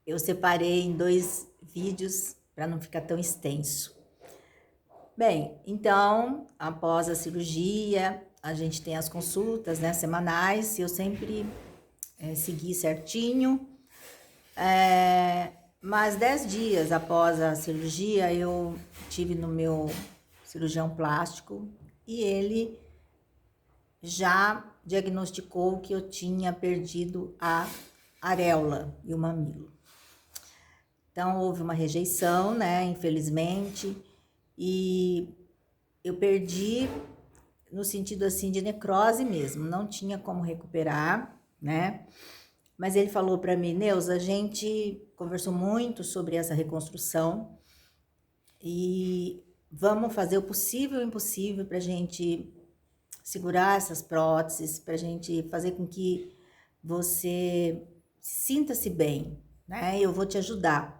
eu separei em 2 vídeos para não ficar tão extenso. Bem, então, após a cirurgia, a gente tem as consultas, né, semanais, e eu sempre segui certinho. Mas 10 dias após a cirurgia, eu tive no meu cirurgião plástico e ele já diagnosticou que eu tinha perdido a areola e o mamilo. Então, houve uma rejeição, né, infelizmente, e eu perdi no sentido assim de necrose mesmo, não tinha como recuperar, né? Mas ele falou para mim, Neuza, a gente conversou muito sobre essa reconstrução e vamos fazer o possível e o impossível para a gente segurar essas próteses, para a gente fazer com que você sinta-se bem, né? Eu vou te ajudar.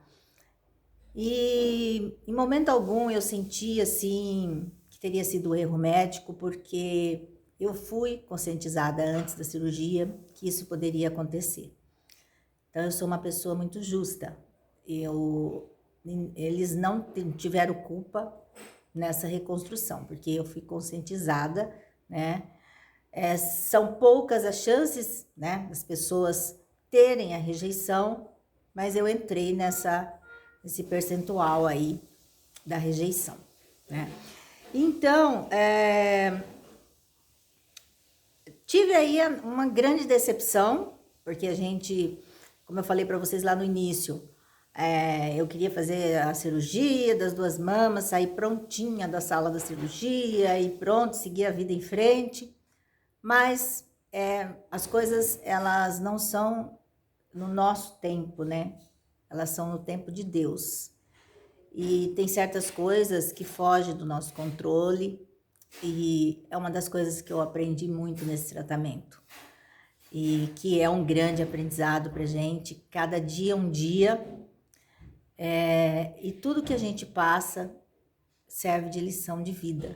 E em momento algum eu senti assim que teria sido um erro médico, porque eu fui conscientizada antes da cirurgia que isso poderia acontecer. Então eu sou uma pessoa muito justa. Eles não tiveram culpa nessa reconstrução, porque eu fui conscientizada, né? São poucas as chances, né, das pessoas terem a rejeição, mas eu entrei nesse percentual aí da rejeição, né? Então, tive aí uma grande decepção, porque a gente, como eu falei para vocês lá no início, eu queria fazer a cirurgia das 2 mamas, sair prontinha da sala da cirurgia e pronto, seguir a vida em frente. Mas as coisas, elas não são no nosso tempo, né? Elas são no tempo de Deus. E tem certas coisas que fogem do nosso controle, e é uma das coisas que eu aprendi muito nesse tratamento. E que é um grande aprendizado pra gente, cada dia um dia, e tudo que a gente passa serve de lição de vida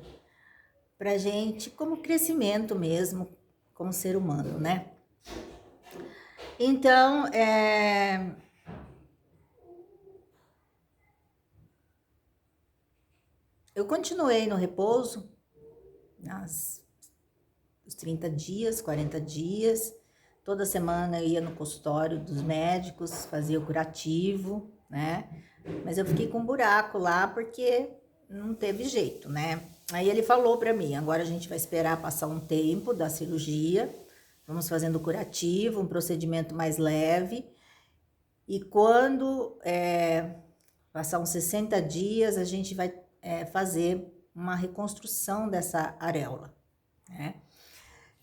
pra gente, como crescimento mesmo, como ser humano, né? Então, eu continuei no repouso, os 30 dias, 40 dias. Toda semana eu ia no consultório dos médicos, fazia o curativo, né? Mas eu fiquei com um buraco lá porque não teve jeito, né? Aí ele falou pra mim, agora a gente vai esperar passar um tempo da cirurgia, vamos fazendo o curativo, um procedimento mais leve, e quando passar uns 60 dias, a gente vai fazer uma reconstrução dessa areola, né?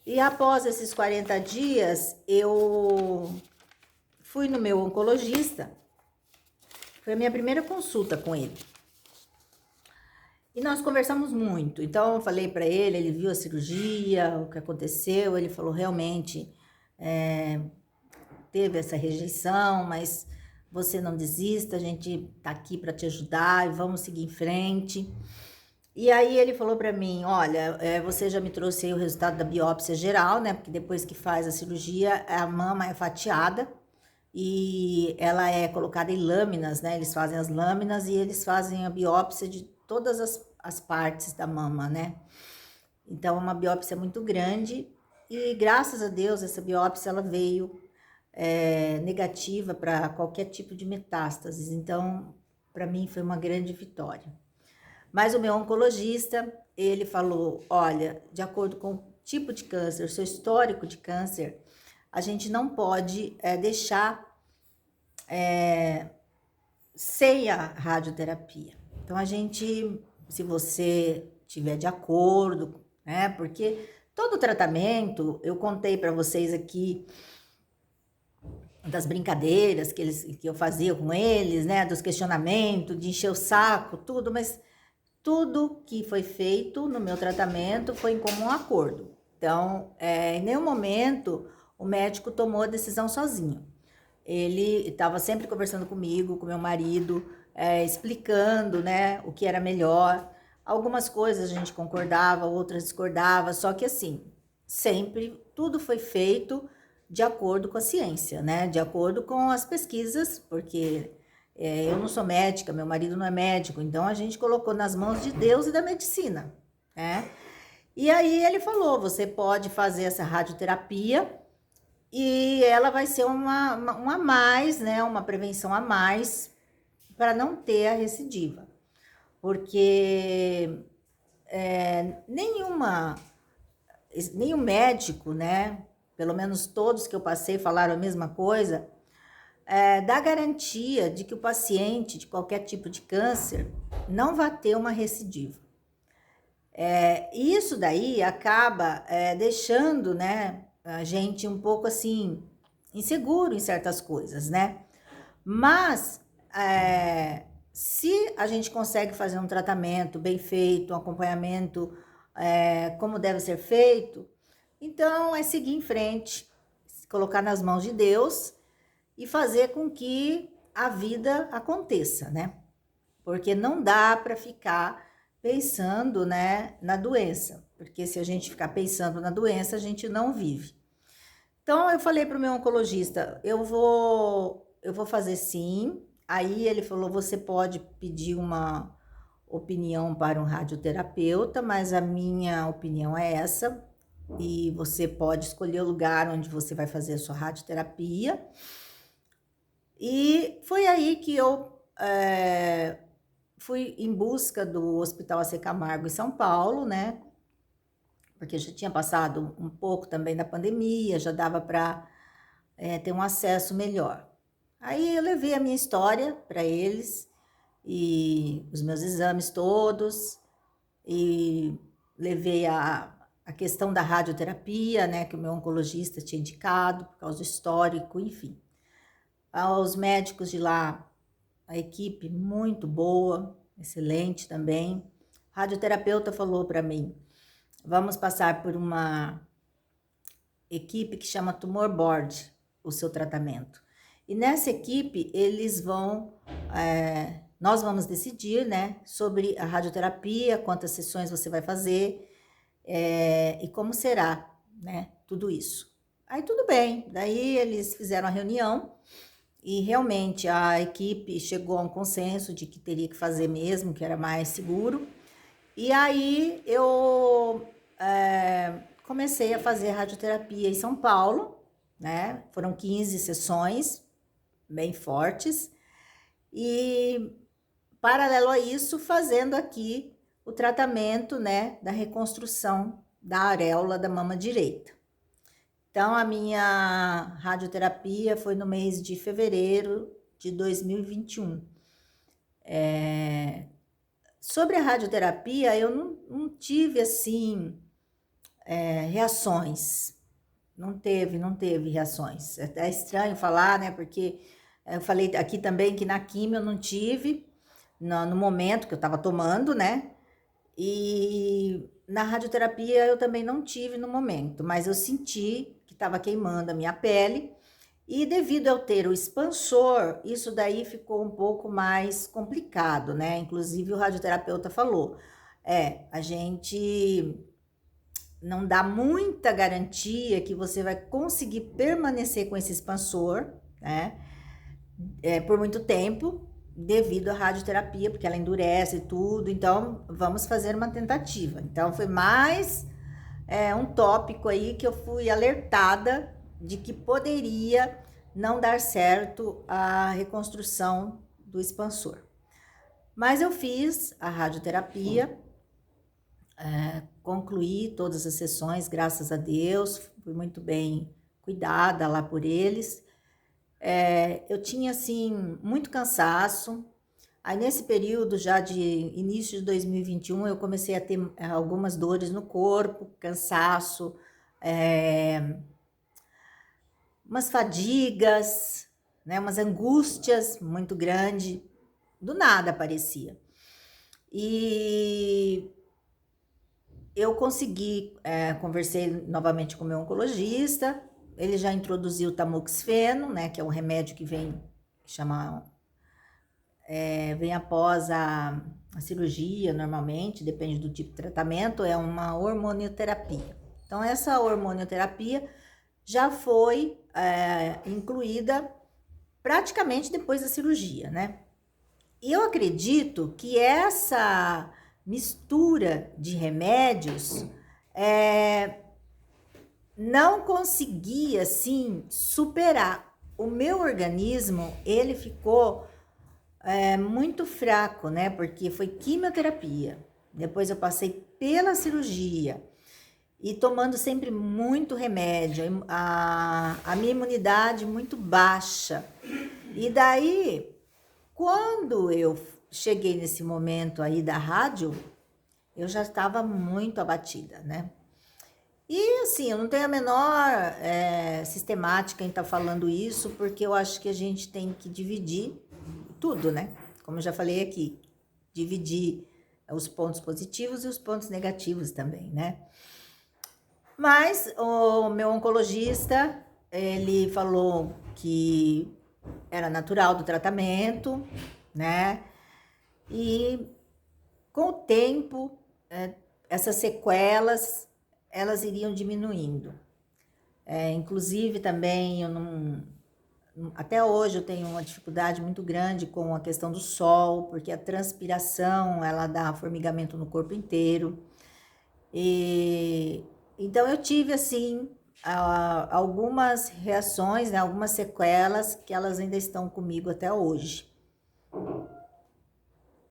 E após esses 40 dias, eu fui no meu oncologista, foi a minha primeira consulta com ele. E nós conversamos muito, então eu falei para ele viu a cirurgia, o que aconteceu, ele falou, realmente, teve essa rejeição, mas você não desista, a gente tá aqui para te ajudar e vamos seguir em frente. E aí ele falou para mim, olha, você já me trouxe aí o resultado da biópsia geral, né? Porque depois que faz a cirurgia, a mama é fatiada e ela é colocada em lâminas, né? Eles fazem as lâminas e eles fazem a biópsia de todas as partes da mama, né? Então, é uma biópsia muito grande e, graças a Deus, essa biópsia ela veio negativa para qualquer tipo de metástases. Então, para mim, foi uma grande vitória. Mas o meu oncologista, ele falou, olha, de acordo com o tipo de câncer, seu histórico de câncer, a gente não pode deixar sem a radioterapia. Então, a gente, se você tiver de acordo, né, porque todo tratamento, eu contei para vocês aqui das brincadeiras que eu fazia com eles, né, dos questionamentos, de encher o saco, tudo, mas tudo que foi feito no meu tratamento foi em comum acordo. Então, em nenhum momento o médico tomou a decisão sozinho. Ele estava sempre conversando comigo, com meu marido, explicando, né, o que era melhor. Algumas coisas a gente concordava, outras discordava, só que assim, sempre tudo foi feito de acordo com a ciência, né? De acordo com as pesquisas, porque eu não sou médica, meu marido não é médico, então a gente colocou nas mãos de Deus e da medicina, né? E aí ele falou, você pode fazer essa radioterapia e ela vai ser uma a mais, né? Uma prevenção a mais para não ter a recidiva. Porque nenhum médico, né? Pelo menos todos que eu passei falaram a mesma coisa, dá garantia de que o paciente de qualquer tipo de câncer não vai ter uma recidiva. Isso daí acaba deixando, né, a gente um pouco assim, inseguro em certas coisas, né? Mas se a gente consegue fazer um tratamento bem feito, um acompanhamento como deve ser feito, então é seguir em frente, colocar nas mãos de Deus e fazer com que a vida aconteça, né? Porque não dá para ficar pensando, né, na doença, porque se a gente ficar pensando na doença, a gente não vive. Então eu falei para o meu oncologista, eu vou fazer sim. Aí ele falou, você pode pedir uma opinião para um radioterapeuta, mas a minha opinião é essa, e você pode escolher o lugar onde você vai fazer a sua radioterapia. E foi aí que eu fui em busca do Hospital AC Camargo em São Paulo, né? Porque já tinha passado um pouco também da pandemia, já dava para ter um acesso melhor. Aí eu levei a minha história para eles e os meus exames todos, e levei a questão da radioterapia, né, que o meu oncologista tinha indicado, por causa do histórico, enfim. Aos médicos de lá, a equipe muito boa, excelente também. A radioterapeuta falou para mim, vamos passar por uma equipe que chama Tumor Board, o seu tratamento. E nessa equipe, nós vamos decidir, né, sobre a radioterapia, quantas sessões você vai fazer e como será, né, tudo isso. Aí tudo bem, daí eles fizeram a reunião e realmente a equipe chegou a um consenso de que teria que fazer mesmo, que era mais seguro. E aí eu comecei a fazer radioterapia em São Paulo, né? Foram 15 sessões, bem fortes. E paralelo a isso, fazendo aqui o tratamento, né, da reconstrução da areola da mama direita. Então, a minha radioterapia foi no mês de fevereiro de 2021. Sobre a radioterapia, eu não tive, assim, reações. Não teve reações. É estranho falar, né? Porque eu falei aqui também que na quimio eu não tive, no momento que eu estava tomando, né? E na radioterapia eu também não tive no momento, mas eu senti que estava queimando a minha pele. E devido ao ter o expansor, isso daí ficou um pouco mais complicado, né? Inclusive o radioterapeuta falou, a gente não dá muita garantia que você vai conseguir permanecer com esse expansor, né? Por muito tempo, devido à radioterapia, porque ela endurece e tudo. Então, vamos fazer uma tentativa. Então, foi mais um tópico aí que eu fui alertada de que poderia não dar certo a reconstrução do expansor. Mas eu fiz a radioterapia, concluí todas as sessões, graças a Deus, fui muito bem cuidada lá por eles. Eu tinha, assim, muito cansaço. Aí, nesse período já de início de 2021, eu comecei a ter algumas dores no corpo, cansaço, umas fadigas, né, umas angústias muito grandes, do nada aparecia. E eu consegui, conversei novamente com o meu oncologista, ele já introduziu o tamoxifeno, né, que é um remédio que vem após a cirurgia, normalmente, depende do tipo de tratamento, é uma hormonioterapia. Então, essa hormonioterapia já foi incluída praticamente depois da cirurgia, né? E eu acredito que essa mistura de remédios não conseguia, assim, superar. O meu organismo, ele ficou muito fraco, né? Porque foi quimioterapia. Depois eu passei pela cirurgia e tomando sempre muito remédio, a minha imunidade muito baixa. E daí, quando eu cheguei nesse momento aí da rádio, eu já estava muito abatida, né? E assim, eu não tenho a menor sistemática em estar falando isso, porque eu acho que a gente tem que dividir tudo, né? Como eu já falei aqui, dividir os pontos positivos e os pontos negativos também, né? Mas o meu oncologista, ele falou que era natural do tratamento, né? E com o tempo, essas sequelas, elas iriam diminuindo. Inclusive também, até hoje eu tenho uma dificuldade muito grande com a questão do sol, porque a transpiração, ela dá formigamento no corpo inteiro. E então eu tive assim algumas reações, né, algumas sequelas que elas ainda estão comigo até hoje.